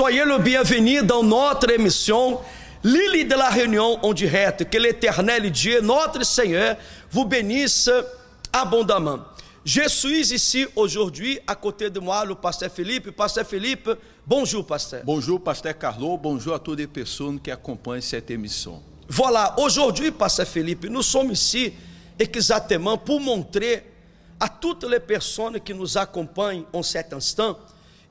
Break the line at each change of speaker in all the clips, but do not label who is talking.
Soyez le bienvenu dans notre émission L'île de la Réunion en direct. Que l'Éternel Dieu, notre Seigneur, vous bénisse abondamment. Je suis ici aujourd'hui, à côté de moi, le pasteur Philippe. Pasteur Philippe, bonjour pasteur.
Bonjour pasteur Carlo, bonjour à toutes les personnes qui acompanhent cette émission.
Voilà, aujourd'hui pasteur Philippe, nous sommes ici exactement pour montrer à toutes les personnes qui nous accompagnent en cet instant.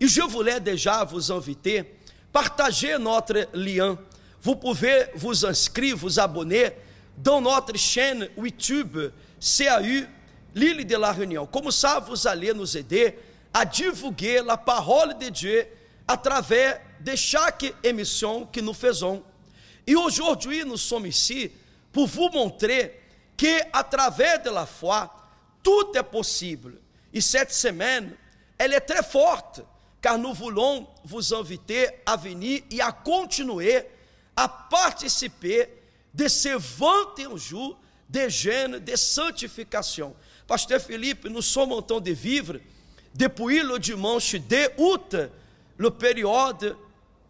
Et je voulais déjà vous inviter à partager notre lien. Vous pouvez vous inscrire, vous abonner dans notre chaîne YouTube CAU L'île de la Réunion. Comme ça, vous allez nous aider à divulguer la parole de Dieu à travers de chaque émission que nous faisons. Et aujourd'hui, nous sommes ici pour vous montrer que à travers de la foi, tout est possible. Et cette semaine, elle est très forte, car nous voulons vous inviter à venir et à continuer à participer de ces 21 jours de jeûne de sanctification. Pasteur Philippe, nous sommes en train de vivre, depuis le dimanche 2 août, le période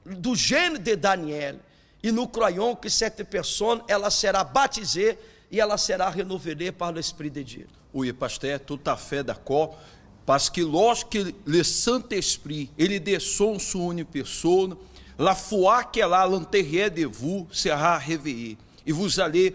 du jeûne de Daniel. E nous croyons que cette personne, ela será baptisée e ela será renouvelée par l'Esprit de Dieu.
Oui, pasteur, tout à fait d'accord. Parce que lorsque le Saint-Esprit, ele descend sur une personne, la foi qu'elle a à l'intérieur de vous sera réveillée. Et vous allez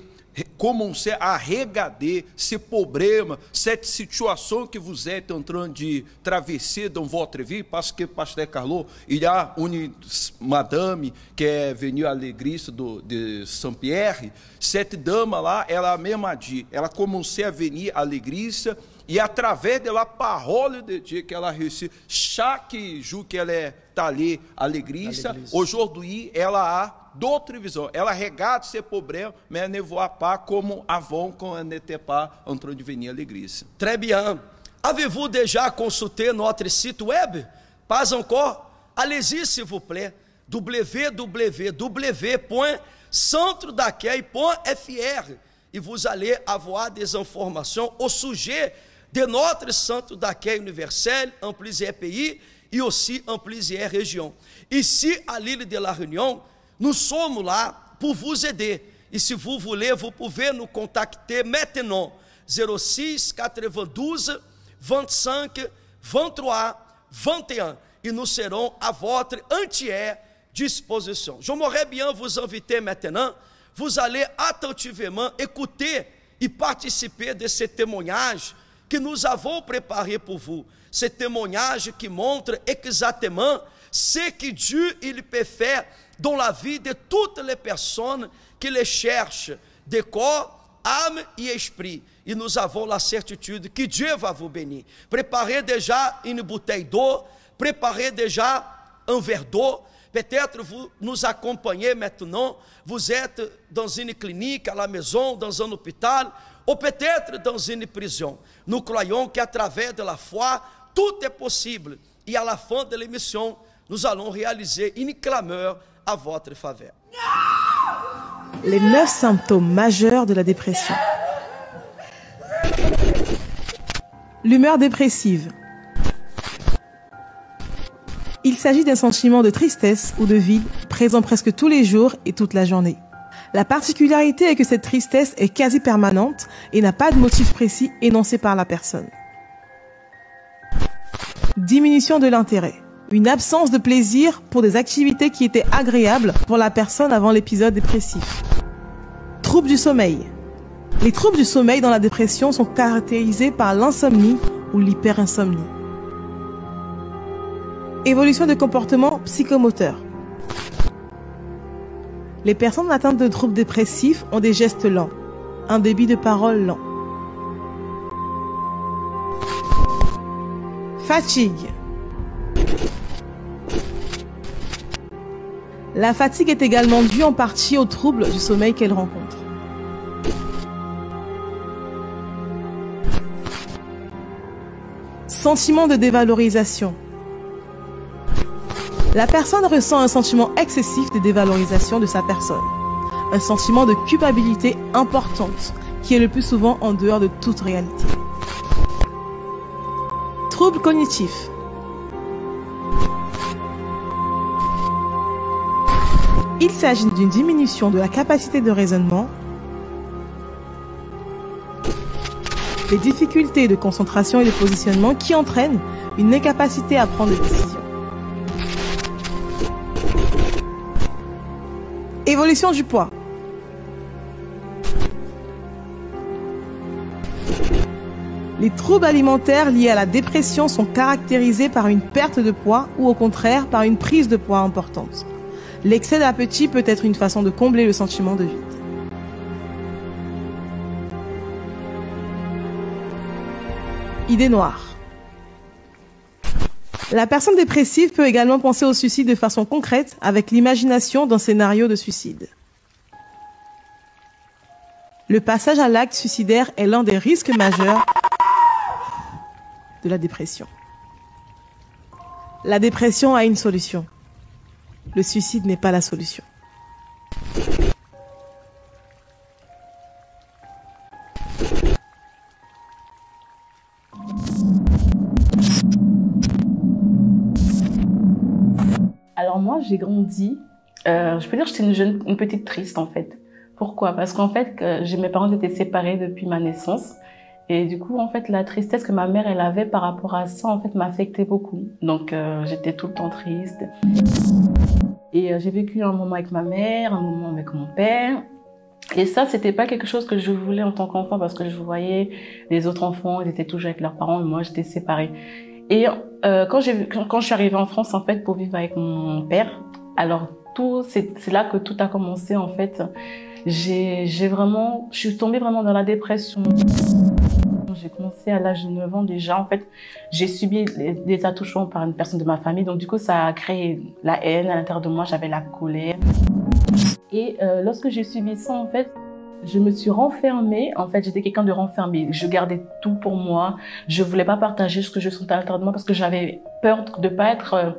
commencer à regarder ce problème, cette situation que vous êtes en train de traverser dans votre vie, parce que, pasteur Carlo, il y a une madame qui est venue à l'église de Saint-Pierre. Cette dame là, ela a mesma dit, ela commençait à venir à l'église e através da parole de Dieu que ela recebe, chaque jour que ela está ali à l'église, aujourd'hui ela a d'autres visions. Ela regarde ces problèmes, mais elle ne voit pas comme avant quand elle n'était pas en train de venir à l'église.
Très bien. Avez-vous déjà consulté notre site web? Pas encore? Allez-y s'il vous plaît. www.centrodacqueuil.fr e vous allez avoir des informations au sujet de notre centre d'accueil universel en plusieurs pays et aussi en plusieurs régions. Ici, à l'île de la Réunion, nous sommes là pour vous aider. Et si vous voulez, vous pouvez nous contacter maintenant, 06 92 25 23 21, et nous serons à votre entière disposition. J'aimerais bien vous inviter maintenant, vous allez attentivement écouter et participer de ce témoignage que nous avons préparé pour vous. Ce témoignage qui montre exactement ce que Dieu il peut faire dans la vie de toutes les personnes qui les cherchent de corps âme et esprit. Et nous avons la certitude que Dieu va vous bénir. Préparez déjà une bouteille d'eau, préparez déjà un verre d'eau. Peut-être vous nous acompanhez maintenant, vous êtes dans une clinique, à la maison, dans un hôpital, ou peut-être dans une prison. Nous croyons qu'à travers de la foi, tout est possible. Et à la fin de l'émission, nous allons réaliser une clameur à votre faveur.
Les 9 symptômes majeurs de la dépression. L'humeur dépressive. Il s'agit d'un sentiment de tristesse ou de vide présent presque tous les jours et toute la journée. La particularité est que cette tristesse est quasi permanente et n'a pas de motif précis énoncé par la personne. Diminution de l'intérêt. Une absence de plaisir pour des activités qui étaient agréables pour la personne avant l'épisode dépressif. Troubles du sommeil. Les troubles du sommeil dans la dépression sont caractérisés par l'insomnie ou l'hyperinsomnie. Évolution de comportement psychomoteur. Les personnes atteintes de troubles dépressifs ont des gestes lents, un débit de parole lent. Fatigue. La fatigue est également due en partie aux troubles du sommeil qu'elle rencontre. Sentiment de dévalorisation. La personne ressent un sentiment excessif de dévalorisation de sa personne. Un sentiment de culpabilité importante qui est le plus souvent en dehors de toute réalité. Troubles cognitifs. Il s'agit d'une diminution de la capacité de raisonnement, des difficultés de concentration et de positionnement qui entraînent une incapacité à prendre des décisions. Évolution du poids. Les troubles alimentaires liés à la dépression sont caractérisés par une perte de poids ou au contraire par une prise de poids importante. L'excès d'appétit peut être une façon de combler le sentiment de vide. Idée noire. La personne dépressive peut également penser au suicide de façon concrète avec l'imagination d'un scénario de suicide. Le passage à l'acte suicidaire est l'un des risques majeurs de la dépression. La dépression a une solution. Le suicide n'est pas la solution.
Alors moi, j'ai grandi, je peux dire que j'étais une petite triste en fait. Pourquoi? Parce qu'en fait, mes parents étaient séparés depuis ma naissance. Et du coup, en fait, la tristesse que ma mère, elle avait par rapport à ça, en fait, m'affectait beaucoup. Donc, j'étais tout le temps triste. Et j'ai vécu un moment avec ma mère, un moment avec mon père. Et ça, c'était pas quelque chose que je voulais en tant qu'enfant parce que je voyais les autres enfants, ils étaient toujours avec leurs parents et moi, j'étais séparée. Et quand je suis arrivée en France, en fait, pour vivre avec mon père, alors c'est là que tout a commencé, en fait. Je suis tombée vraiment dans la dépression. J'ai commencé à l'âge de 9 ans déjà. En fait, j'ai subi des attouchements par une personne de ma famille. Donc, du coup, ça a créé la haine à l'intérieur de moi. J'avais la colère. Et lorsque j'ai subi ça, en fait, je me suis renfermée. En fait, j'étais quelqu'un de renfermé. Je gardais tout pour moi. Je voulais pas partager ce que je sentais à l'intérieur de moi parce que j'avais peur de pas être...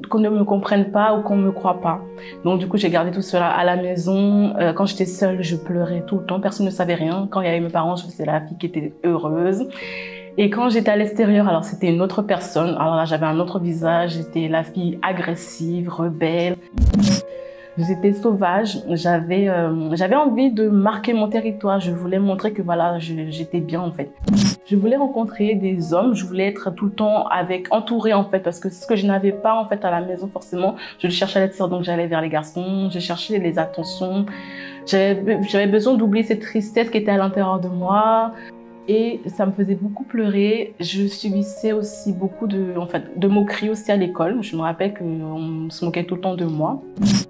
qu'on ne me comprenne pas ou qu'on me croit pas. Donc du coup, j'ai gardé tout cela à la maison. Quand j'étais seule, je pleurais tout le temps. Personne ne savait rien. Quand il y avait mes parents, je faisais la fille qui était heureuse. Et quand j'étais à l'extérieur, alors c'était une autre personne. Alors là, j'avais un autre visage. J'étais la fille agressive, rebelle. J'étais sauvage. J'avais envie de marquer mon territoire. Je voulais montrer que voilà, j'étais bien en fait. Je voulais rencontrer des hommes, je voulais être tout le temps entourée en fait, parce que ce que je n'avais pas en fait à la maison forcément, je le cherchais à l'extérieur, donc j'allais vers les garçons, je cherchais les attentions, j'avais besoin d'oublier cette tristesse qui était à l'intérieur de moi. Et ça me faisait beaucoup pleurer. Je subissais aussi beaucoup de moqueries aussi à l'école. Je me rappelle qu'on se moquait tout le temps de moi.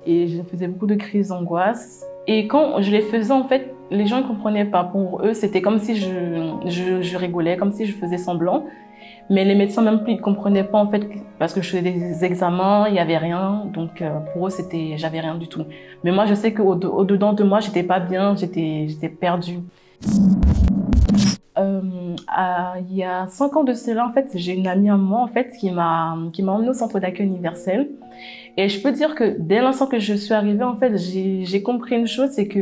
Et je faisais beaucoup de crises d'angoisse. Et quand je les faisais, en fait, les gens ne comprenaient pas. Pour eux, c'était comme si je rigolais, comme si je faisais semblant. Mais les médecins même plus, ils comprenaient pas, en fait, parce que je faisais des examens, il y avait rien. Donc, pour eux, j'avais rien du tout. Mais moi, je sais qu'au-dedans de moi, j'étais pas bien, j'étais perdue. Il y a 5 ans de cela, en fait, j'ai une amie à moi, en fait, qui m'a emmenée au centre d'accueil universel. Et je peux dire que dès l'instant que je suis arrivée, en fait, j'ai compris une chose, c'est que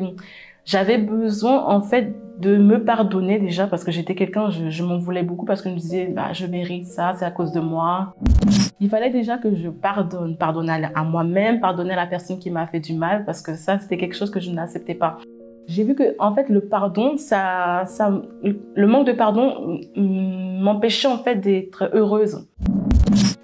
j'avais besoin, en fait, de me pardonner déjà, parce que j'étais quelqu'un, je m'en voulais beaucoup, parce que je me disais, bah, je mérite ça, c'est à cause de moi. Il fallait déjà que je pardonne à moi-même, pardonner à la personne qui m'a fait du mal, parce que ça, c'était quelque chose que je n'acceptais pas. J'ai vu que, en fait, le pardon, le manque de pardon m'empêchait, en fait, d'être heureuse.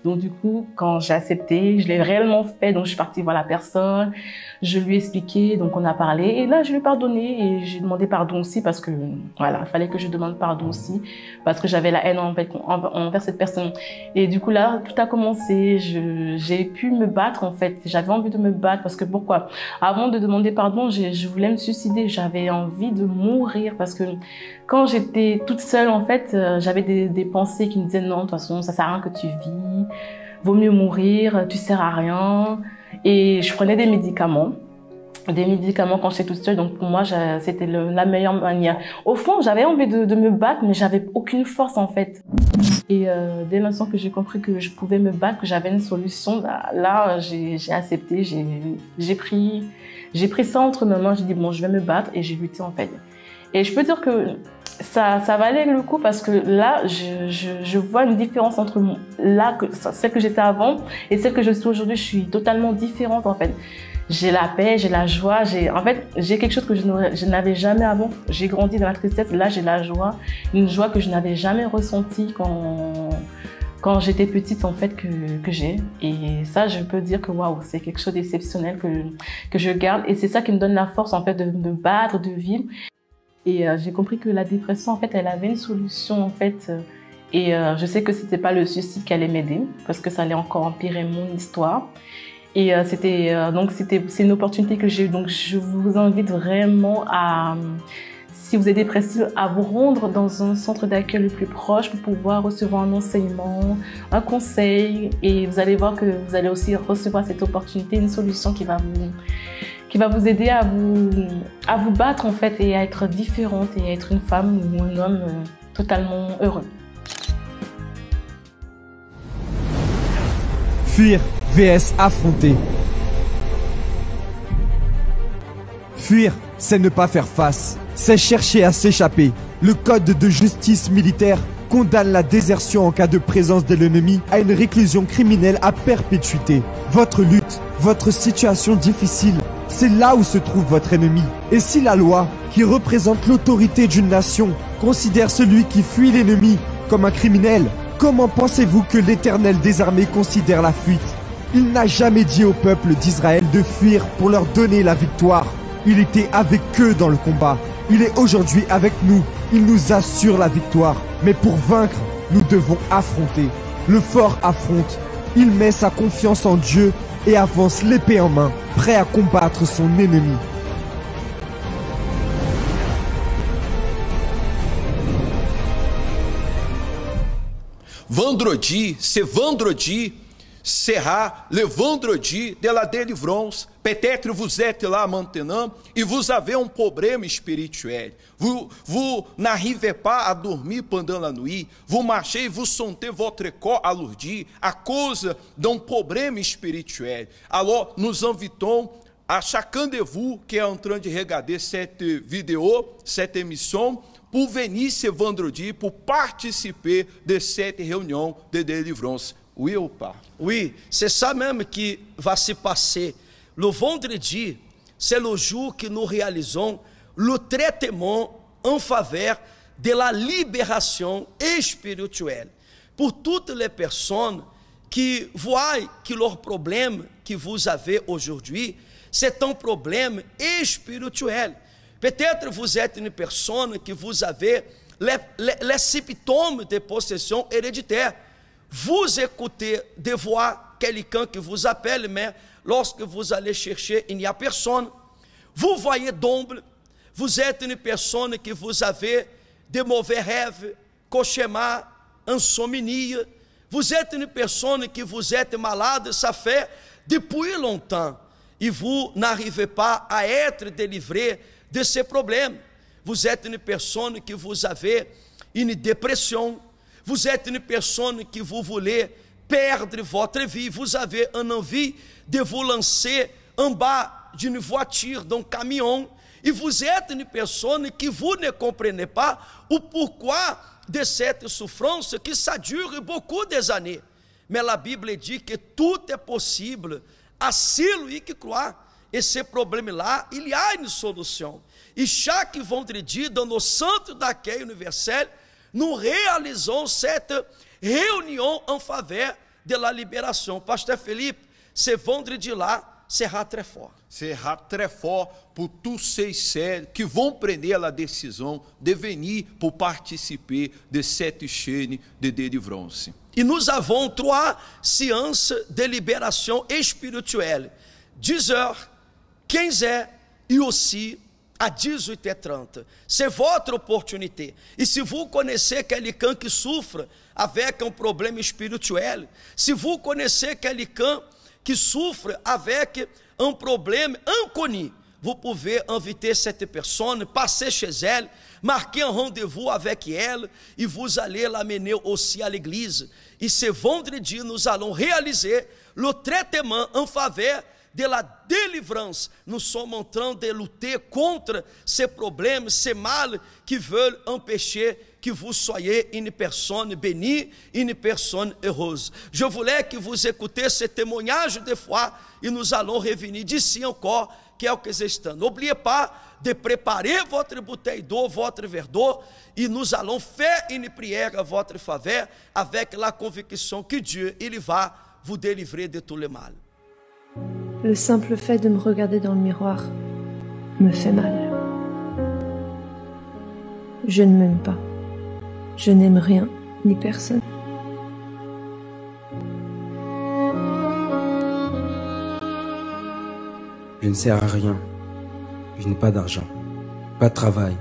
Donc, du coup, quand j'ai accepté, je l'ai réellement fait. Donc, je suis partie voir la personne, je lui ai expliqué, donc on a parlé. Et là, je lui ai pardonné et j'ai demandé pardon aussi parce que, voilà, il fallait que je demande pardon aussi parce que j'avais la haine envers cette personne. Et du coup, là, tout a commencé. J'ai pu me battre, en fait. J'avais envie de me battre parce que pourquoi? Avant de demander pardon, je voulais me suicider. J'avais envie de mourir parce que quand j'étais toute seule, en fait, j'avais des pensées qui me disaient non, de toute façon, ça sert à rien que tu vis. Vaut mieux mourir, tu sers à rien. Et je prenais des médicaments quand j'étais toute seule. Donc pour moi, c'était la meilleure manière. Au fond, j'avais envie de me battre, mais j'avais aucune force en fait. Et dès l'instant que j'ai compris que je pouvais me battre, que j'avais une solution, là, j'ai accepté, j'ai pris ça entre mes mains. J'ai dit bon, je vais me battre et j'ai lutté en fait. Et je peux dire que ça valait le coup parce que là, je vois une différence entre celle que j'étais avant et celle que je suis aujourd'hui. Je suis totalement différente en fait. J'ai la paix, j'ai la joie, j'ai quelque chose que je n'avais jamais avant. J'ai grandi dans la tristesse, là j'ai la joie, une joie que je n'avais jamais ressentie quand j'étais petite en fait que j'ai. Et ça, je peux dire que waouh, c'est quelque chose d'exceptionnel que je garde et c'est ça qui me donne la force en fait de me battre, de vivre. Et j'ai compris que la dépression, en fait, elle avait une solution, en fait. Et je sais que c'était pas le suicide qui allait m'aider, parce que ça allait encore empirer mon histoire. Et c'est une opportunité que j'ai eue. Donc, je vous invite vraiment si vous êtes dépressif, à vous rendre dans un centre d'accueil le plus proche pour pouvoir recevoir un enseignement, un conseil. Et vous allez voir que vous allez aussi recevoir cette opportunité, une solution qui va vous aider à vous battre en fait et à être différente et à être une femme ou un homme totalement heureux.
Fuir vs affronter. Fuir, c'est ne pas faire face, c'est chercher à s'échapper. Le code de justice militaire condamne la désertion en cas de présence de l'ennemi à une réclusion criminelle à perpétuité. Votre lutte, votre situation difficile, c'est là où se trouve votre ennemi. Et si la loi, qui représente l'autorité d'une nation, considère celui qui fuit l'ennemi comme un criminel, comment pensez-vous que l'Éternel des armées considère la fuite? Il n'a jamais dit au peuple d'Israël de fuir pour leur donner la victoire. Il était avec eux dans le combat. Il est aujourd'hui avec nous. Il nous assure la victoire. Mais pour vaincre, nous devons affronter. Le fort affronte. Il met sa confiance en Dieu et avance l'épée en main, prêt à combattre son ennemi.
Vendredi, se vendredi, será, levandredi de la délivrance, peut-être vous êtes là maintenant et vous avez un problème spirituel. Vous n'arrivez pas à dormir pendant la nuit, vous marchez, vous sentez votre corps alourdi à cause d'un problème spirituel. Alors, nous invitons à chacun de vous qui est en train de regarder cette vidéo, cette émission, pour venir ce vendredi, pour participer de cette réunion de délivrance. Oui ou pas?
Oui, c'est ça même qui va se passer. Le vendredi, c'est le jour que nous réalisons le traitement en faveur de la libération spirituelle. Pour toutes les personnes qui voient que leur problème que vous avez aujourd'hui, c'est un problème spirituel. Peut-être vous êtes une personne que vous avez les symptômes de possession héréditaire. Vous écoutez des voix, quelqu'un qui vous appelle, mais lorsque vous allez chercher, il n'y a personne. Vous voyez d'ombre, vous êtes une personne que vous avez de mauvais rêves, cauchemars, insomnie. Vous êtes une personne que vous êtes malade, ça fait depuis longtemps. Et vous n'arrivez pas à être délivré de ces problèmes. Vous êtes une personne que vous avez une dépression. Vous êtes une personne que vous voulez perdre votre vie. Vous avez une envie de vous lancer en bas d'une voiture, d'un camion. Et vous êtes une personne que vous ne comprenez pas o pourquoi de cette souffrance que ça dure beaucoup des années. Mais la Bible dit que tout est possible à celui qui croit. Et ce problème-là, il y a une solution. E chaque vendredi, dans nos centres d'accueil universel, nous réalisons cette réunion en faveur de la libération. Pasteur Felipe, ce vendredi-là será très fort.
Será très fort pour tous ces sérieux que vão prender a decisão de venir pour participer de cette chaîne de délivrance.
E nous avons 3 séances de libération spirituelle. 10h, 15h e aussi à 18h30. C'est votre opportunité. E se vous connaissez quelqu'un qui souffre avec un problème spirituel, se vous connaissez quelqu'un qui souffre avec un problème inconnu, vous pouvez inviter cette personne, passer chez elle, marquer un rendez-vous avec elle et vous allez l'amener aussi à l'église. Et ce vendredi, nous allons réaliser le traitement en faveur de la délivrance. Nous sommes en train de lutter contre ces problèmes, ces mal qui veulent empêcher que vous soyez une personne bénie, une personne heureuse. Je voulais que vous écoutiez ce témoignage de foi et nous allons revenir d'ici encore quelques instants. N'oubliez pas de préparer votre bouteille d'eau, votre verre d'eau, et nous allons faire une prière à votre faveur avec la conviction que Dieu, il va vous délivrer de tout le mal.
Le simple fait de me regarder dans le miroir me fait mal. Je ne m'aime pas. Je n'aime rien ni personne.
Je ne sers à rien. Je n'ai pas d'argent, pas de travail.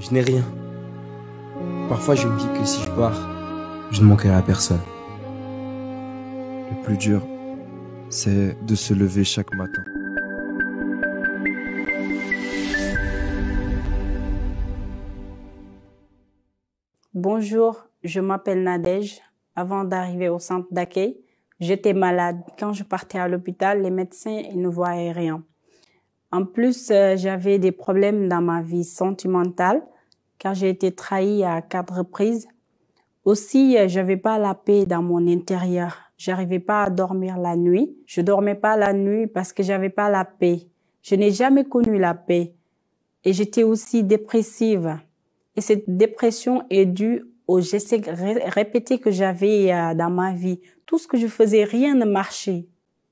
Je n'ai rien. Parfois je me dis que si je pars, je ne manquerai à personne.
Le plus dur, c'est de se lever chaque matin.
Bonjour, je m'appelle Nadège. Avant d'arriver au centre d'accueil, j'étais malade. Quand je partais à l'hôpital, les médecins ils ne voyaient rien. En plus, j'avais des problèmes dans ma vie sentimentale, car j'ai été trahie à 4 reprises. Aussi, j'avais pas la paix dans mon intérieur. J'arrivais pas à dormir la nuit. Je dormais pas la nuit parce que j'avais pas la paix. Je n'ai jamais connu la paix. Et j'étais aussi dépressive. Et cette dépression est due aux gestes répétés que j'avais dans ma vie. Tout ce que je faisais, rien ne marchait.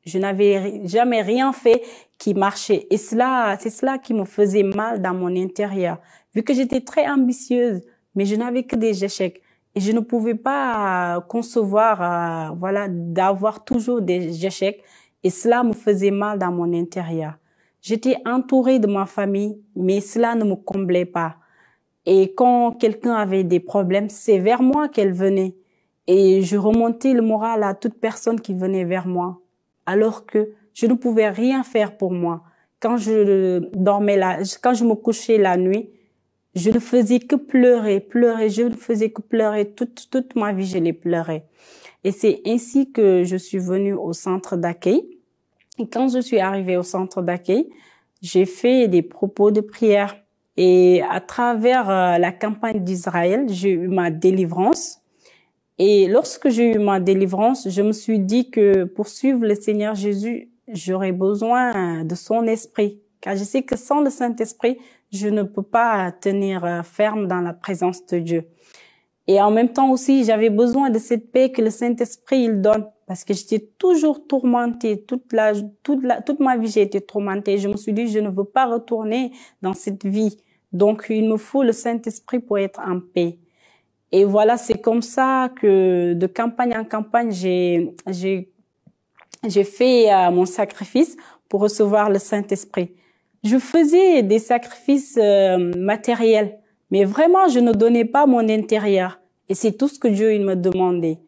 Je n'avais jamais rien fait qui marchait. Et c'est cela qui me faisait mal dans mon intérieur. Vu que j'étais très ambitieuse, mais je n'avais que des échecs. Et je ne pouvais pas concevoir, d'avoir toujours des échecs. Et cela me faisait mal dans mon intérieur. J'étais entourée de ma famille, mais cela ne me comblait pas. Et quand quelqu'un avait des problèmes, c'est vers moi qu'elle venait. Et je remontais le moral à toute personne qui venait vers moi. Alors que je ne pouvais rien faire pour moi. Quand je me couchais la nuit, je ne faisais que pleurer. Je ne faisais que pleurer. Toute ma vie, je l'ai pleuré. Et c'est ainsi que je suis venue au centre d'accueil. Et quand je suis arrivée au centre d'accueil, j'ai fait des propos de prière. Et à travers la campagne d'Israël, j'ai eu ma délivrance. Et lorsque j'ai eu ma délivrance, je me suis dit que pour suivre le Seigneur Jésus, j'aurais besoin de son esprit. Car je sais que sans le Saint-Esprit, je ne peux pas tenir ferme dans la présence de Dieu. Et en même temps aussi, j'avais besoin de cette paix que le Saint-Esprit il donne. Parce que j'étais toujours tourmentée. Toute ma vie, j'ai été tourmentée. Je me suis dit, je ne veux pas retourner dans cette vie Donc, il me faut le Saint-Esprit pour être en paix. Et voilà, c'est comme ça que de campagne en campagne, j'ai fait mon sacrifice pour recevoir le Saint-Esprit. Je faisais des sacrifices matériels, mais vraiment, je ne donnais pas mon intérieur. Et c'est tout ce que Dieu il me demandait.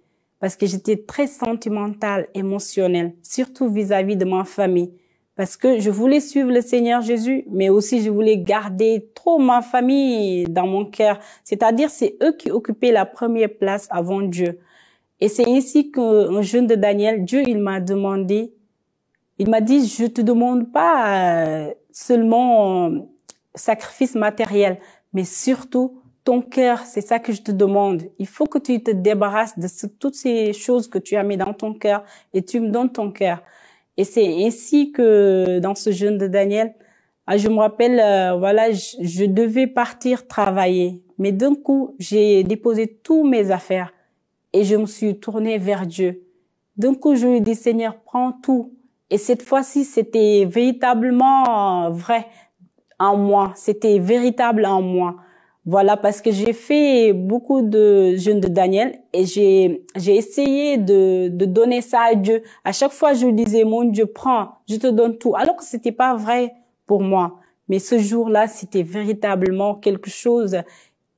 Parce que j'étais très sentimentale, émotionnelle, surtout vis-à-vis de ma famille. Parce que je voulais suivre le Seigneur Jésus, mais aussi je voulais garder trop ma famille dans mon cœur. C'est-à-dire, c'est eux qui occupaient la première place avant Dieu. Et c'est ainsi qu'un jeune de Daniel, Dieu, il m'a demandé, il m'a dit, je te demande pas seulement sacrifice matériel, mais surtout ton cœur, c'est ça que je te demande. Il faut que tu te débarrasses de toutes ces choses que tu as mis dans ton cœur et tu me donnes ton cœur. Et c'est ainsi que dans ce jeûne de Daniel, je me rappelle, voilà, je devais partir travailler. Mais d'un coup, j'ai déposé tous mes affaires et je me suis tournée vers Dieu. D'un coup, je lui ai dit, Seigneur, prends tout. Et cette fois-ci, c'était véritablement vrai en moi. C'était véritable en moi. Voilà, parce que j'ai fait beaucoup de jeûnes de Daniel et j'ai essayé de donner ça à Dieu. À chaque fois, je lui disais, mon Dieu, prends, je te donne tout. Alors que c'était pas vrai pour moi. Mais ce jour-là, c'était véritablement quelque chose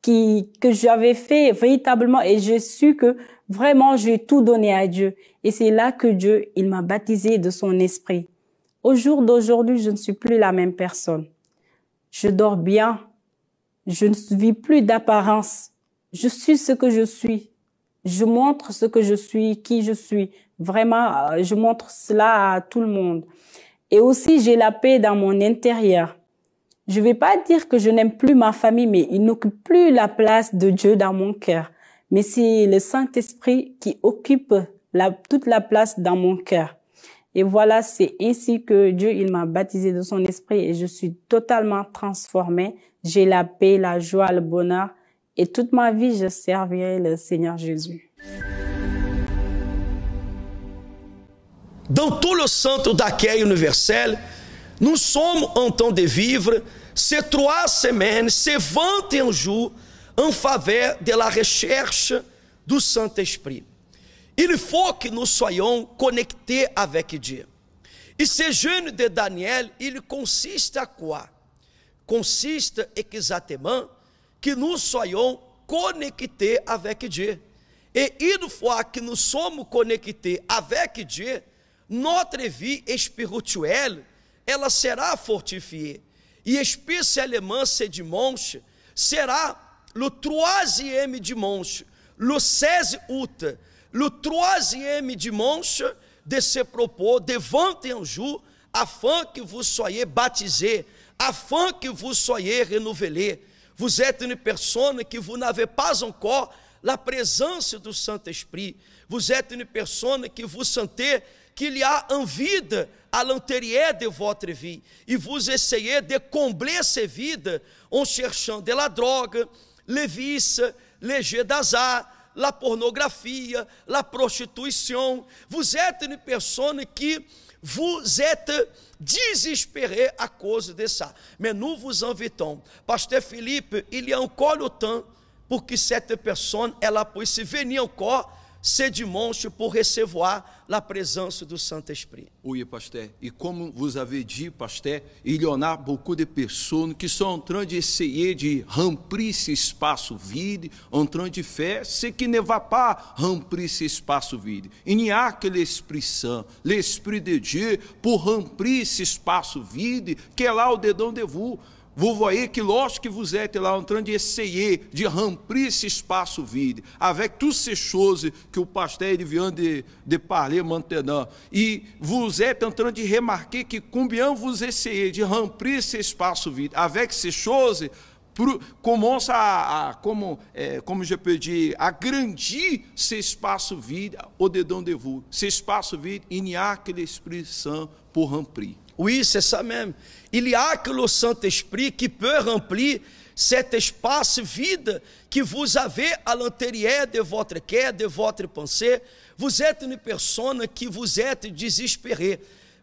que j'avais fait véritablement et j'ai su que vraiment, j'ai tout donné à Dieu. Et c'est là que Dieu, il m'a baptisé de son esprit. Au jour d'aujourd'hui, je ne suis plus la même personne. Je dors bien. Je ne vis plus d'apparence. Je suis ce que je suis. Je montre ce que je suis, qui je suis. Vraiment, je montre cela à tout le monde. Et aussi, j'ai la paix dans mon intérieur. Je vais pas dire que je n'aime plus ma famille, mais il n'occupe plus la place de Dieu dans mon cœur. Mais c'est le Saint-Esprit qui occupe toute la place dans mon cœur. Et voilà, c'est ainsi que Dieu, il m'a baptisé de son esprit et je suis totalement transformée. J'ai la paix, la joie, le bonheur et toute ma vie, je servirai le Seigneur Jésus.
Dans tout le centre d'accueil universel, nous sommes en train de vivre ces 3 semaines, ces 21 jours en faveur de la recherche du Saint-Esprit. Il faut que nous soyons connectés avec Dieu. Et ce jeûne de Daniel, il consiste à quoi? Consiste exactement que nous soyons connectés avec Dieu. Et une fois que nous sommes connectés avec Dieu, notre vie spirituelle, ela será fortifiée. Et spécialement ce dimanche, sera le 3e dimanche, le 16 août, le 3e dimanche de ce propos de 21 jours, afin que vous soyez baptisés, afin que vous soyez renouvelés. Vous êtes une personne que vous n'avez pas encore la présence du Saint-Esprit. Vous êtes une personne que vous sentez qu'il y a un vide à l'intérieur de votre vie. Et vous essayez de combler ce vide en cherchant de la drogue, les vices, les jeux d'hasard, la pornographie, la prostitution. Vous êtes une personne qui vous êtes désespéré à cause de ça. Mais nous vous invitons, Pasteur Philippe, il y a encore le temps pour que cette personne, ela puisse venir encore ce dimanche pour recevoir la présence du Saint-Esprit.
Oui, pasteur. Et comme vous avez dit, pasteur, il y en a beaucoup de personnes qui sont en train d'essayer de remplir ce espace vide, en train de faire ce qui ne va pas remplir ce espace vide. Il n'y a que l'Esprit Saint, l'Esprit de Dieu, pour remplir ce espace vide que est là au-dedans de vous. Vous voyez que lorsque vous êtes là en train de essayer de remplir esse espaço vide, avec toutes ces choses que o pasteur vient de parler maintenant, e vous êtes en train de remarquer que combien vous essayez de remplir esse espaço vide, avec ces choses, commence como je peux dire, agrandir ce espaço vide au-dedans de vous. Ce espaço vide, il n'y a que l'Esprit Saint pour remplir.
Oui, c'est ça même. Il y a que le Saint-Esprit qui peut remplir cet espace vide que vous avez à l'intérieur de votre cœur, de votre pensée. Vous êtes une personne qui vous êtes désespérée.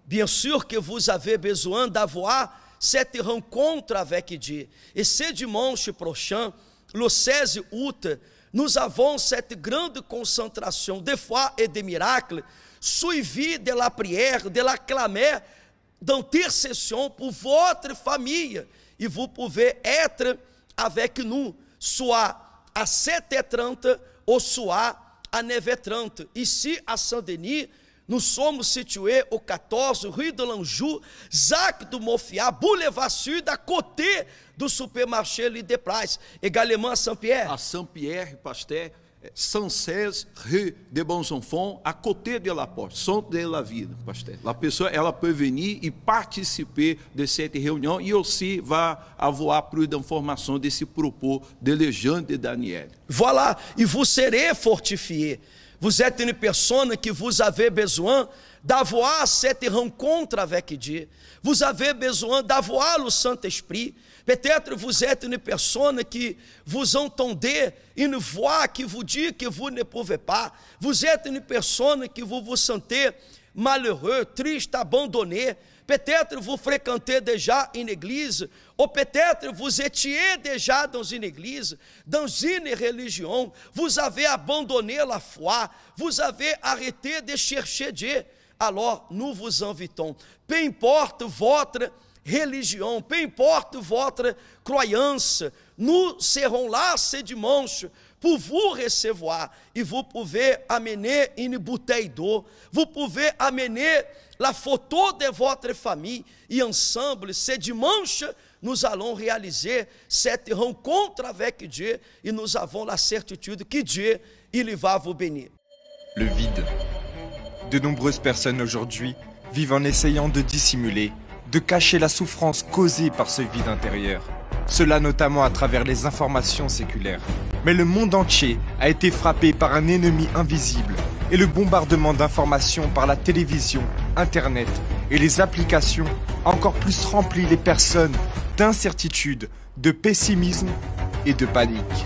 Bien sûr que vous avez besoin d'avoir cette rencontre avec Dieu. Et ce dimanche prochain, le 16 août, nous avons cette grande concentration de foi et de miracles, suivi de la prière, de la clameur, d'intercession pour votre famille. Et vous pouvez être avec nous, soit à 7h30 ou soit à 9h30. Ici à Saint-Denis, nous sommes situés au 14 rue de l'Anjou, Zac do Mofiá, Boulevard Sud, à côté do supermarché Leader Price. Également à Saint-Pierre.
À Saint-Pierre, pasteur, 116 rue de Bons Enfants, à côté de la porte, centre de la ville, pasteur. A pessoa, ela pode venir e participer de cette reunião e aussi vai avoir plus d'informations de se propos de Légion de Daniel.
Voilà, et vous serez fortifiés. Vous êtes une personne que vous avez besoin d'avoir cette rencontre avec Dieu. Vous avez besoin d'avoir le Saint-Esprit. Peut-être vous êtes une personne qui vous entendez une voix qui vous dit que vous ne pouvez pas. Vous êtes une personne que vous vous sentez malheureux, triste, abandonné. Peut-être vous fréquentez déjà une église, ou peut-être vous étiez déjà dans une église, dans une religion, vous avez abandonné la foi, vous avez arrêté de chercher Dieu. Alors nous vous invitons, peu importe votre religion, peu importe votre croyance, nous serons là ce dimanche pour vous recevoir. Et vous pouvez amener une bouteille d'eau, vous pouvez amener la photo de votre famille, et ensemble, ce dimanche, nous allons réaliser cette rencontre avec Dieu, et nous avons la certitude que Dieu, il va vous bénir.
Le vide. De nombreuses personnes aujourd'hui vivent en essayant de dissimuler, de cacher la souffrance causée par ce vide intérieur. Cela notamment à travers les informations séculaires. Mais le monde entier a été frappé par un ennemi invisible et le bombardement d'informations par la télévision, Internet et les applications encore plus remplit les personnes d'incertitude, de pessimisme et de panique.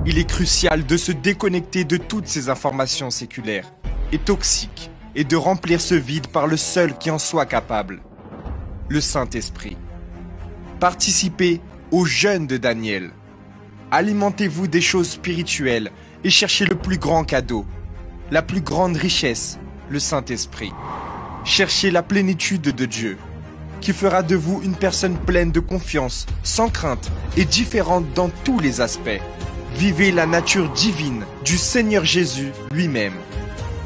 Il est crucial de se déconnecter de toutes ces informations séculaires et toxiques et de remplir ce vide par le seul qui en soit capable, le Saint-Esprit. Participez au jeûne de Daniel. Alimentez-vous des choses spirituelles et cherchez le plus grand cadeau, la plus grande richesse, le Saint-Esprit. Cherchez la plénitude de Dieu, qui fera de vous une personne pleine de confiance, sans crainte et différente dans tous les aspects. Vivez la nature divine du Seigneur Jésus lui-même,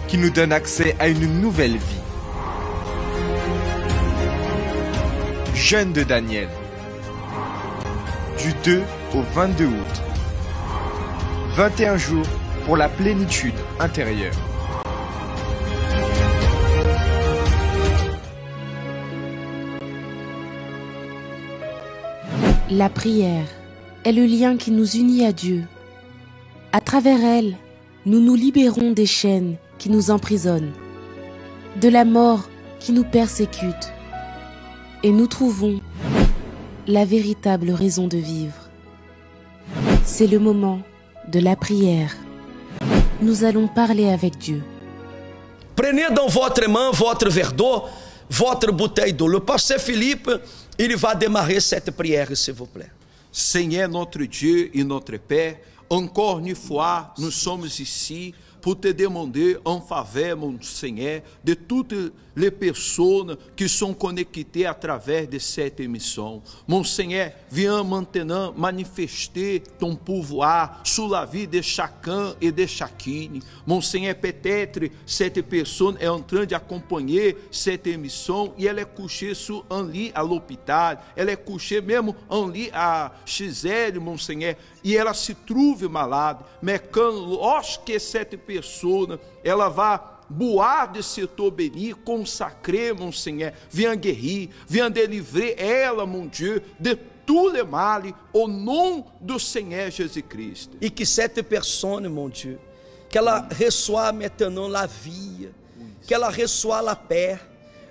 qui nous donne accès à une nouvelle vie. Jeûne de Daniel, du 2 au 22 août. 21 jours pour la plénitude intérieure.
La prière est le lien qui nous unit à Dieu. À travers elle, nous nous libérons des chaînes qui nous emprisonnent, de la mort qui nous persécute, et nous trouvons la véritable raison de vivre. C'est le moment de la prière. Nous allons parler avec Dieu.
Prenez dans votre main votre verre d'eau, votre bouteille d'eau. Le pasteur Philippe, il va démarrer cette prière, s'il vous plaît.
Seigneur notre Dieu et notre Père, encore une fois, nous sommes ici pour te demander en faveur, mon Seigneur, de toutes les personnes qui sont connectées à travers de cette émission. Mon Seigneur, viens maintenant manifester ton pouvoir sur la vie de chacun et de chacune. Mon Seigneur, peut-être cette personne est en train d'accompagner cette émission et elle est couchée sur un lit à l'hôpital, elle est couchée même en lit à XL, mon Seigneur, e ela se trouve malade, mas lorsque cette personne, ela vai boar de setor béni, consacrer, mon Seigneur, viens guérir, viens délivrer ela, mon Dieu, de tout le mal, au nom do Seigneur Jésus-Christ.
E que cette personne, mon Dieu, que ela reçoive maintenant la vie, que ela reçoive la paix.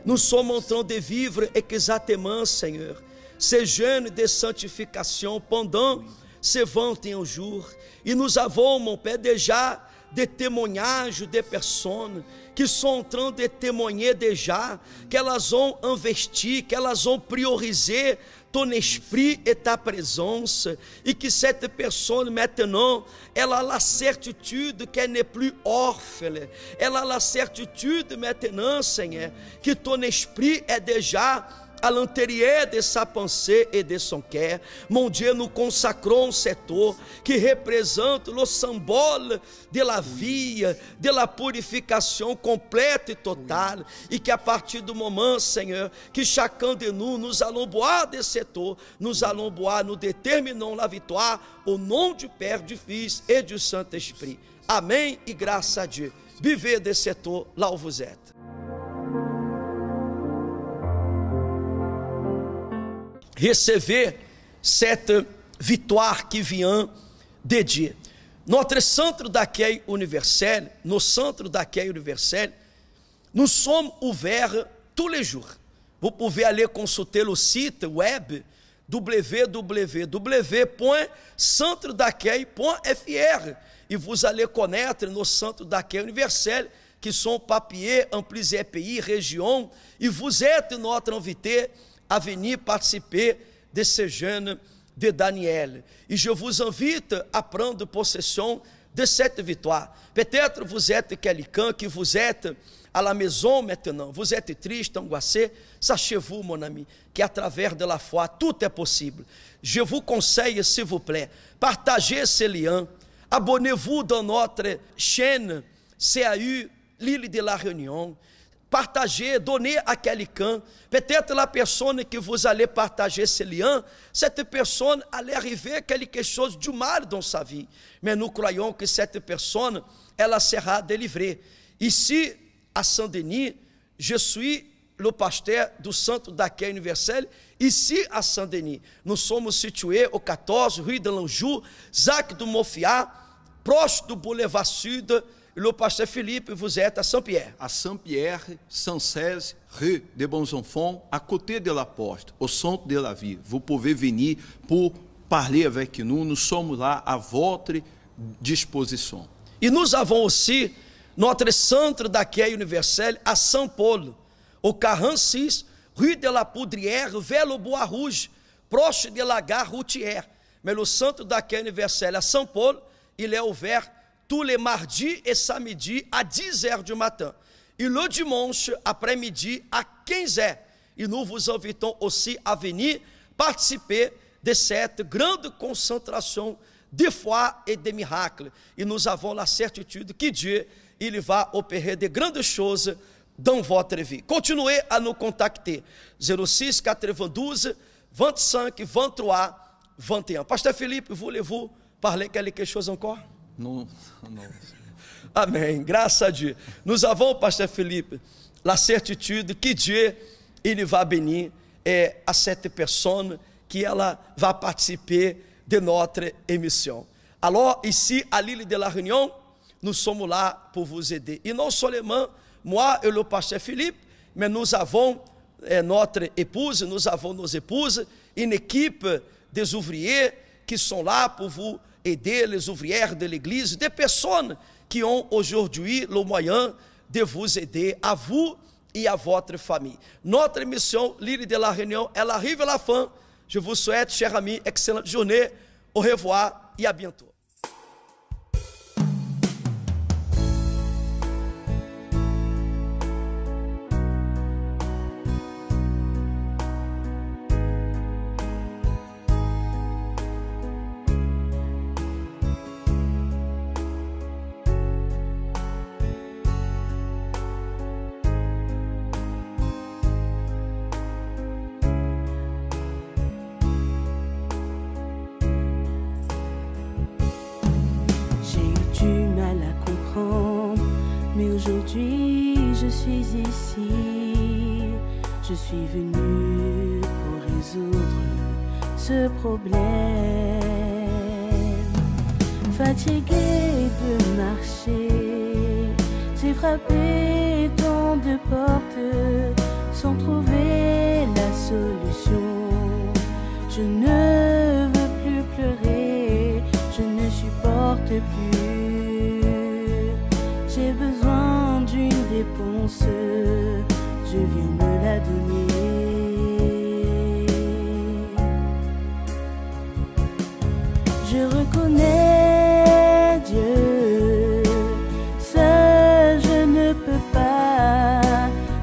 Nous sommes en train de vivre exactement, Seigneur, ce jeûne de sanctification pendant ce 21 jours. E nous avons, mon Père, déjà de témoignage de personnes qui sont en train de témoigner déjà, qu'elles vont investir, qu'elles vont prioriser ton esprit et ta présence, et que cette personne maintenant, elle a la certitude qu'elle n'est plus orpheline, elle a la certitude maintenant, Seigneur, que ton esprit est déjà à l'intérieur de sa pensée et de son cœur. Mon Dieu, nous consacrons un setor que représente le symbole de la vie, de la purification complète et totale, et que à partir do moment, Seigneur, que chacun de nous allons boire de setor, nous allons boire, nous déterminons la victoire au nom du Père, du Fils et du Saint-Esprit. Amém e graças a Dieu. Vivez de setor là où vous êtes. Receber cette victoire qui vient de Dieu. Notre centre d'accueil universel, no centre d'accueil universel, nous sommes ouverts tous les jours. Vous pouvez aller consulter le site web www.centredaccueil.fr e vous allez connaître nos centres d'accueil universel qui sont papiers en plusieurs pays, régions, e vous êtes notre invité à venir participer de ce jeûne de Daniel. Et je vous invite à prendre possession de cette victoire. Peut-être vous êtes quelqu'un que vous êtes à la maison maintenant, vous êtes triste, angoissé. Sachez-vous, mon ami, que à travers de la foi, tout est possible. Je vous conseille, s'il vous plaît, partagez ce lien, abonnez-vous dans notre chaîne CAU, l'île de la Réunion. Partagez, donnez à quelqu'un. Peut-être la personne que vous allez partager ce lien, cette personne allait arriver quelque chose de mal dans sa vie. Mais nous croyons que cette personne, elle sera délivrée. Ici, à Saint-Denis, je suis le pasteur du Centre d'accueil universel. Ici, à Saint-Denis, nous sommes situés au 14 rue de l'Anjou, Zac do Mofiá, proche do Boulevard Sud. Le pasteur Philippe, vous êtes à Saint-Pierre.
À Saint-Pierre, Saint-Cèse, rue des Bons Enfants, à côté de la porte, au centre de la ville. Vous pouvez venir pour parler avec nous. Nous sommes là à votre disposition.
E nous avons aussi notre centre d'accueil universel à Saint-Paul, au 46 rue de la Poudrière, vers le Bois Rouge, proche de la gare routière. Mais le centre d'accueil universel à Saint-Paul, il est ouvert tous les mardis et samedis à 10h du matin. Et le dimanche après-midi à 15h. Et nous vous invitons aussi à venir participer de cette grande concentration de foi et de miracles. Et nous avons la certitude que Dieu, il va opérer de grandes choses dans votre vie. Continuez à nous contacter. 06 92 25 23 21. Pasteur Philippe, voulez-vous parler quelque chose encore?
Non, non.
Amém, graças a Dieu. Nous avons, pasteur Philippe, la certitude que Dieu, il va bénir à cette personne qui ela va participer de notre émission. Alors, ici, à l'île de la Réunion, nous sommes là pour vous aider. Et non seulement moi et le pasteur Philippe, mais nous avons notre épouse, nous avons nos épouses, une équipe des ouvriers qui sont là pour vous aider, les ouvrières de l'église, des personnes qui ont aujourd'hui le moyen de vous aider, à vous et à votre famille. Notre émission, l'île de la Réunion, elle arrive à la fin. Je vous souhaite, chers amis, excellente journée. Au revoir et à bientôt.
Aujourd'hui, je suis ici, je suis venu pour résoudre ce problème. Fatigué de marcher, j'ai frappé tant de portes sans trouver la solution. Je ne veux plus pleurer, je ne supporte plus. réponse, Dieu vient me la donner. Je reconnais Dieu, seul je ne peux pas,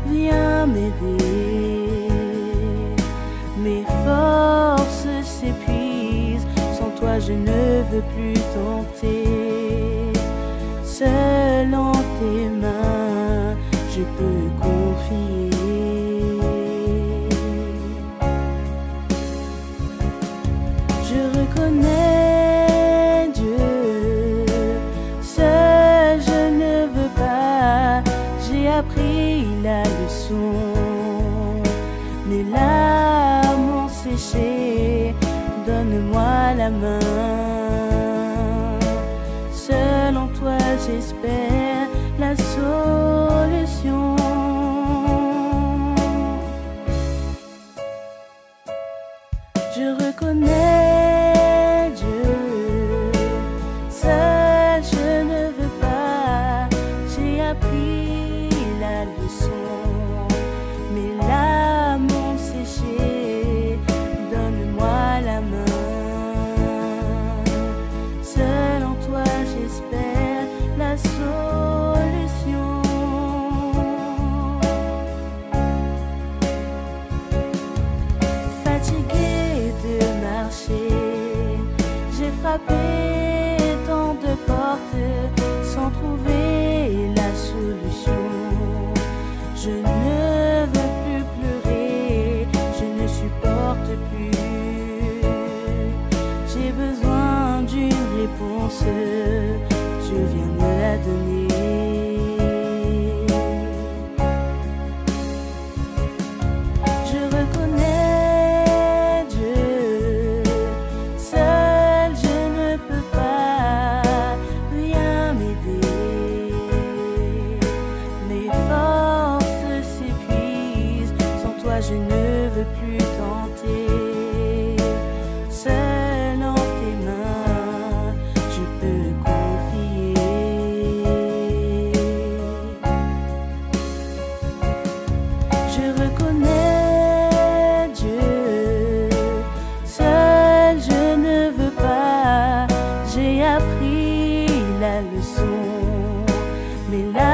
viens m'aider. Mes forces s'épuisent, sans toi je ne veux plus tenter. Seul en tes mains, je peux confier. Je reconnais Dieu, seul je ne veux pas, j'ai appris la leçon. Mes larmes ont séché, donne-moi la main. Seul en toi j'espère la solution. Je reconnais Dieu, seul je ne veux pas, j'ai appris la leçon. Mes larmes ont séché, donne-moi la main. Seul en toi j'espère la solution. Fatiguée de marcher, j'ai frappé tant de portes sans trouver la solution. Je ne veux plus pleurer, je ne supporte plus. J'ai besoin d'une réponse, Dieu vient me la donner. Je reconnais Dieu, seul je ne peux pas, viens m'aider. Mes forces s'épuisent, sans toi je ne veux plus tenter. Seul en tes mains, je peux confier. Je reconnais Dieu, seul je ne veux pas, j'ai appris la leçon. Mais là